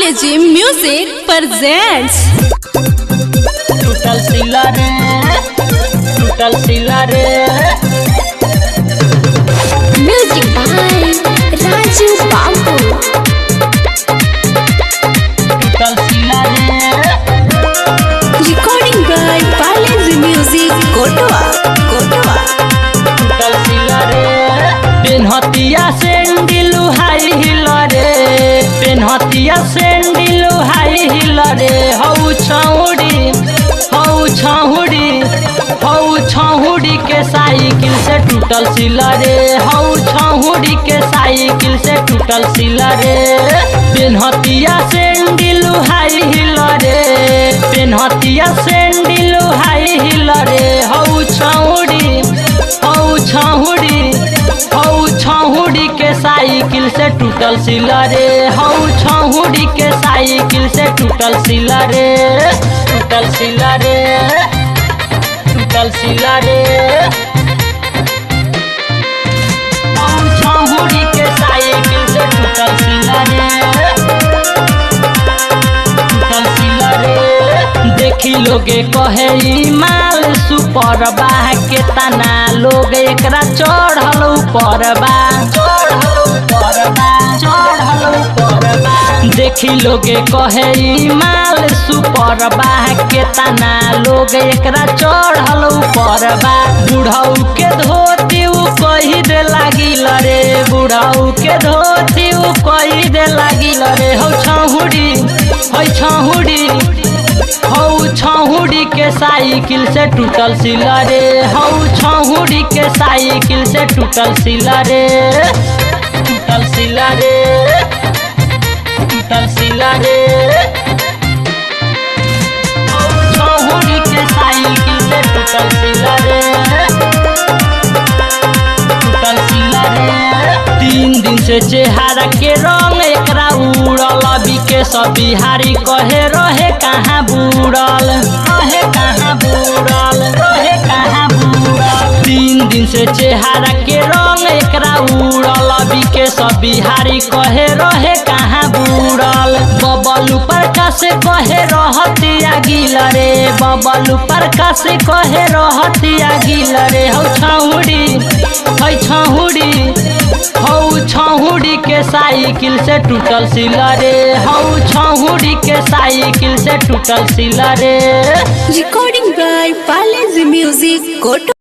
Palejim Music presents टूटल सिला रे Music by Raju Babu. टूटल सिला रे Recording by Palejim Music Kotoa. टूटल सिला रे पेन्हतिया सैंडल हाई हिल रे पेन्हतिया सैंडल हाई हिल रे हौ छहुड़ी के साइकिल से टूटल सिला रे हौ छहुड़ी के साइकिल से टूटल सिला रे पेन्हतिया सैंडल हाई हिल रे पेन्हतिया सैंडल हाई हिल रे हौ छहुड़ी के साइकिल से टूटल सिला रे हौ छहुड़ी के साइकिल से टूटल सिला रे टूटल सिला रे टूटल सिला रे हौ छहुड़ी के साइकिल से टूटल सिला रे टूटल सिला रे देखी लोगे कहे ई माल सुपर बा के तना लोग एकरा चढ़ल ऊपर बा देखी लोगे कहे ई माल सुपर बा के तना लोग एकरा चढ़ल ऊपर बा बुढ़ऊ के धोती उ कही दे लागिल रे बुढ़ऊ के धोती उ कही दे लागिल रे हौ छहुड़ी के साइकिल से टूटल सिला रे हौ छहुड़ी के साइकिल से टूटल सिला रे टूटल सिला रे टूटल सिला रे हौ छहुड़ी के साइकिल से टूटल सिला रे टूटल सिला रे 3 दिन से चेहरा के रंग एकरा उड़ल बिके सब बिहारी कहे रहे कहाँ बुड़ल 3 दिन से चेहरा के रंग एकरा उड़ल बिके सब बिहारी कहे रहे कहाँ बुड़ल बबलू प्रकाश कहे रहतिया गिल रे बबलू प्रकाश कहे रहतिया गिल रे हौ छहुड़ी के साइकिल से टूटल सिला रे हौ छहुड़ी के साइकिल से टूटल सिला रे Recording by Palejim Music Kotoa.